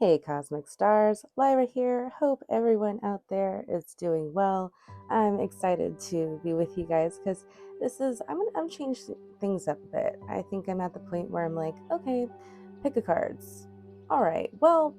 Hey Cosmic Stars, Lyra here. Hope everyone out there is doing well. I'm excited to be with you guys because I'm change things up a bit. I think I'm at the point where I'm like, okay, pick a cards. All right. Well,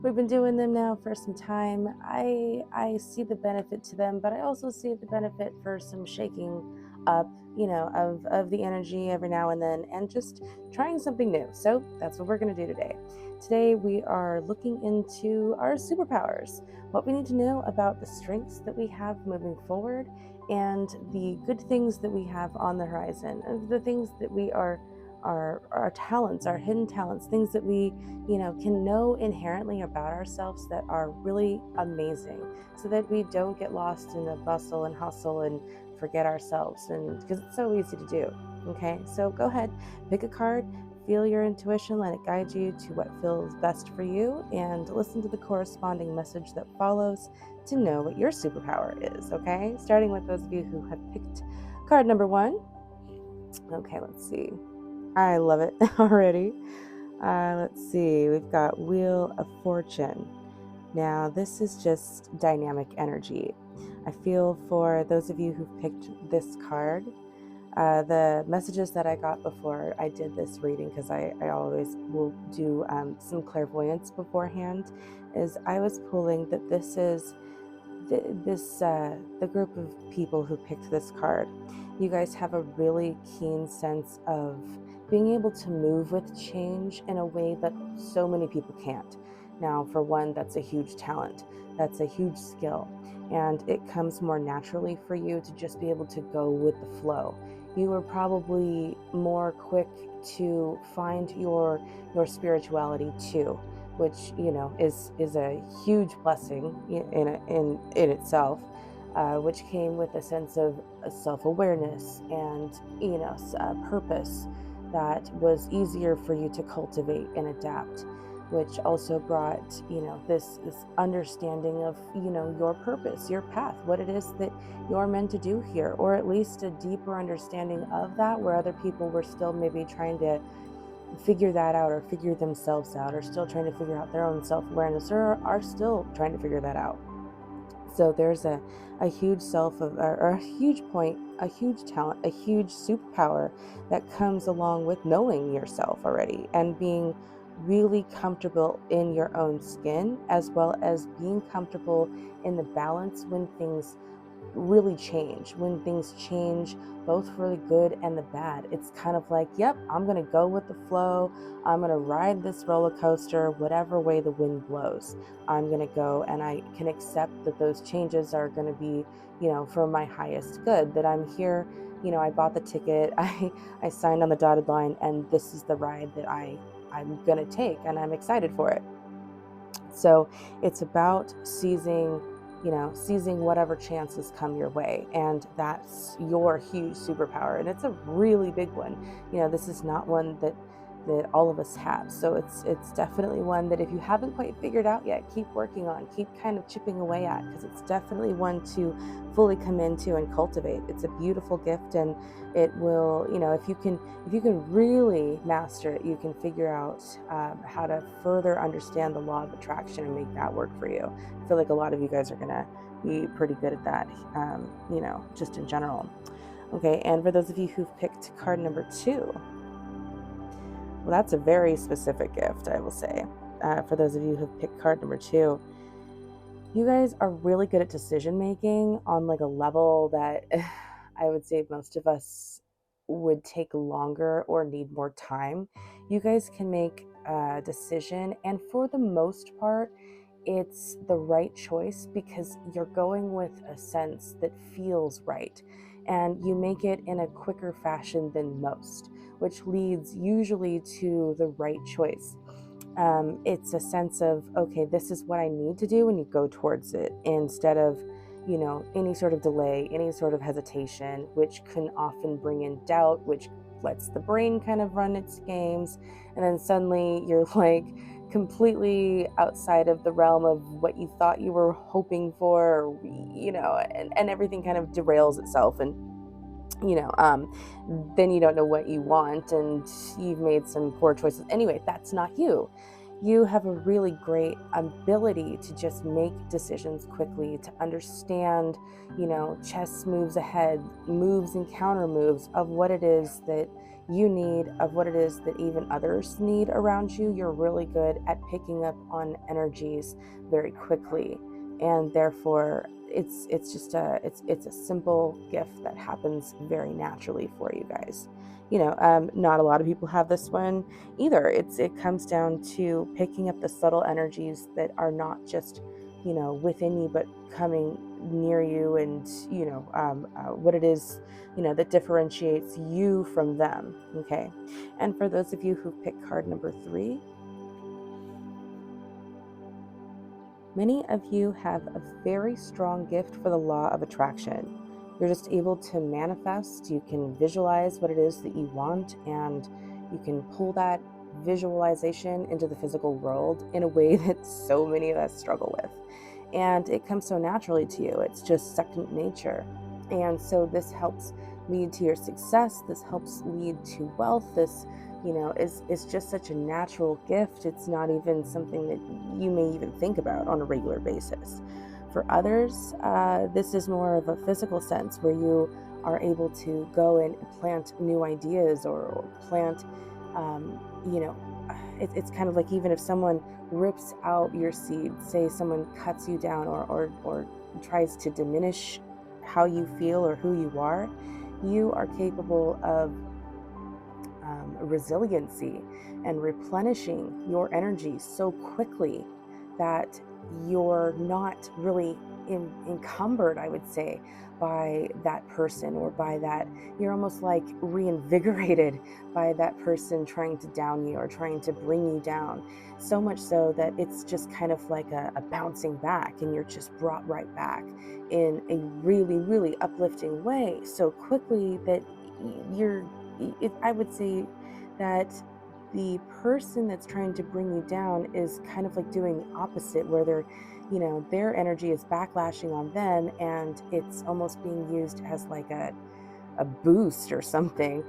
we've been doing them now for some time. I see the benefit to them, but I also see the benefit for some shaking up, of the energy every now and then and just trying something new. So, that's what we're going to do today. Today, we are looking into our superpowers, what we need to know about the strengths that we have moving forward, and the good things that we have on the horizon, and the things that we are our talents, our hidden talents, things that we can know inherently about ourselves that are really amazing, so that we don't get lost in the bustle and hustle and forget ourselves, and because it's so easy to do. Okay, so go ahead, pick a card. Feel your intuition, let it guide you to what feels best for you, and listen to the corresponding message that follows to know what your superpower is, okay? Starting with those of you who have picked card number 1. Okay, let's see. I love it already. Let's see. We've got Wheel of Fortune. Now, this is just dynamic energy. I feel for those of you who've picked this card, the messages that I got before I did this reading, because I always will do some clairvoyance beforehand, is I was pulling that this is the group of people who picked this card. You guys have a really keen sense of being able to move with change in a way that so many people can't. Now, for one, that's a huge talent. That's a huge skill. And it comes more naturally for you to just be able to go with the flow. You are probably more quick to find your spirituality too, which is a huge blessing in itself, which came with a sense of self-awareness and purpose that was easier for you to cultivate and adapt, which also brought this understanding of your purpose, your path, what it is that you're meant to do here, or at least a deeper understanding of that, where other people were still maybe trying to figure that out, or figure themselves out, or still trying to figure out their own self-awareness, or are still trying to figure that out. So there's a huge or a huge point, a huge talent, a huge superpower that comes along with knowing yourself already and being really comfortable in your own skin, as well as being comfortable in the balance when things really change, when things change both for the good and the bad. It's kind of like, yep, I'm going to go with the flow. I'm going to ride this roller coaster, whatever way the wind blows. I'm going to go, and I can accept that those changes are going to be, for my highest good, that I'm here. I bought the ticket, I signed on the dotted line, and this is the ride that I'm going to take, and I'm excited for it. So it's about seizing whatever chances come your way. And that's your huge superpower. And it's a really big one. This is not one that all of us have. So it's definitely one that if you haven't quite figured out yet, keep working on, keep kind of chipping away at, because it's definitely one to fully come into and cultivate. It's a beautiful gift, and it will, if you can really master it, you can figure out how to further understand the law of attraction and make that work for you. I feel like a lot of you guys are gonna be pretty good at that, just in general. Okay, and for those of you who've picked card number 2, well, that's a very specific gift, I will say. For those of you who've picked card number 2, you guys are really good at decision making on like a level that I would say most of us would take longer or need more time. You guys can make a decision, and for the most part, it's the right choice because you're going with a sense that feels right, and you make it in a quicker fashion than most, which leads usually to the right choice. It's a sense of, okay, this is what I need to do, and you go towards it instead of any sort of delay, any sort of hesitation, which can often bring in doubt, which lets the brain kind of run its games, and then suddenly you're like completely outside of the realm of what you thought you were hoping for, and everything kind of derails itself, and then you don't know what you want, and you've made some poor choices. Anyway, that's not you. you have a really great ability to just make decisions quickly, to understand, chess moves ahead, moves and counter moves of what it is that you need, of what it is that even others need around you. You're really good at picking up on energies very quickly, and therefore it's just it's a simple gift that happens very naturally for you guys. Not a lot of people have this one either. It comes down to picking up the subtle energies that are not just within you, but coming near you, and what it is that differentiates you from them. Okay. And for those of you who picked card number 3, many of you have a very strong gift for the law of attraction. You're just able to manifest. You can visualize what it is that you want, and you can pull that visualization into the physical world in a way that so many of us struggle with. And it comes so naturally to you. It's just second nature. And so this helps lead to your success. This helps lead to wealth. This is just such a natural gift. It's not even something that you may even think about on a regular basis. For others, this is more of a physical sense where you are able to go and plant new ideas, or plant, it's kind of like, even if someone rips out your seed, say someone cuts you down, or tries to diminish how you feel or who you are capable of resiliency and replenishing your energy so quickly that you're not really encumbered, I would say, by that person, or by that. You're almost like reinvigorated by that person trying to down you or trying to bring you down, so much so that it's just kind of like a bouncing back, and you're just brought right back in a really, really uplifting way so quickly that I would say that the person that's trying to bring you down is kind of like doing the opposite, where their energy is backlashing on them, and it's almost being used as like a boost or something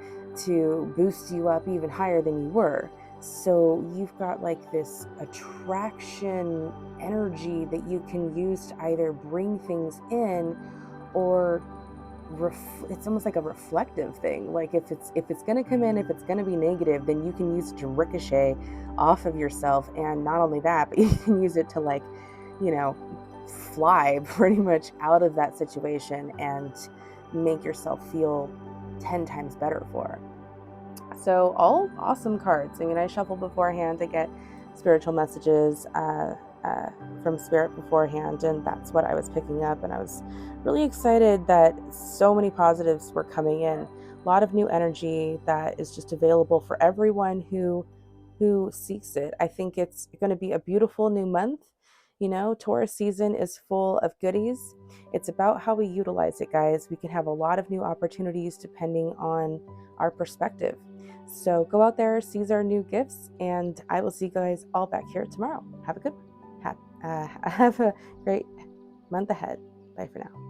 to boost you up even higher than you were. So you've got like this attraction energy that you can use to either bring things in, or it's almost like a reflective thing. Like, if it's going to come in, if it's going to be negative, then you can use it to ricochet off of yourself. And not only that, but you can use it to, like, you know fly pretty much out of that situation and make yourself feel 10 times better for it. So, all awesome cards. I mean, I shuffled beforehand to get spiritual messages uh, from spirit beforehand, and that's what I was picking up. And I was really excited that so many positives were coming in. A lot of new energy that is just available for everyone who seeks it. I think it's going to be a beautiful new month. Taurus season is full of goodies. It's about how we utilize it, guys. We can have a lot of new opportunities depending on our perspective. So go out there, seize our new gifts, and I will see you guys all back here tomorrow. Have a good one. Have a great month ahead. Bye for now.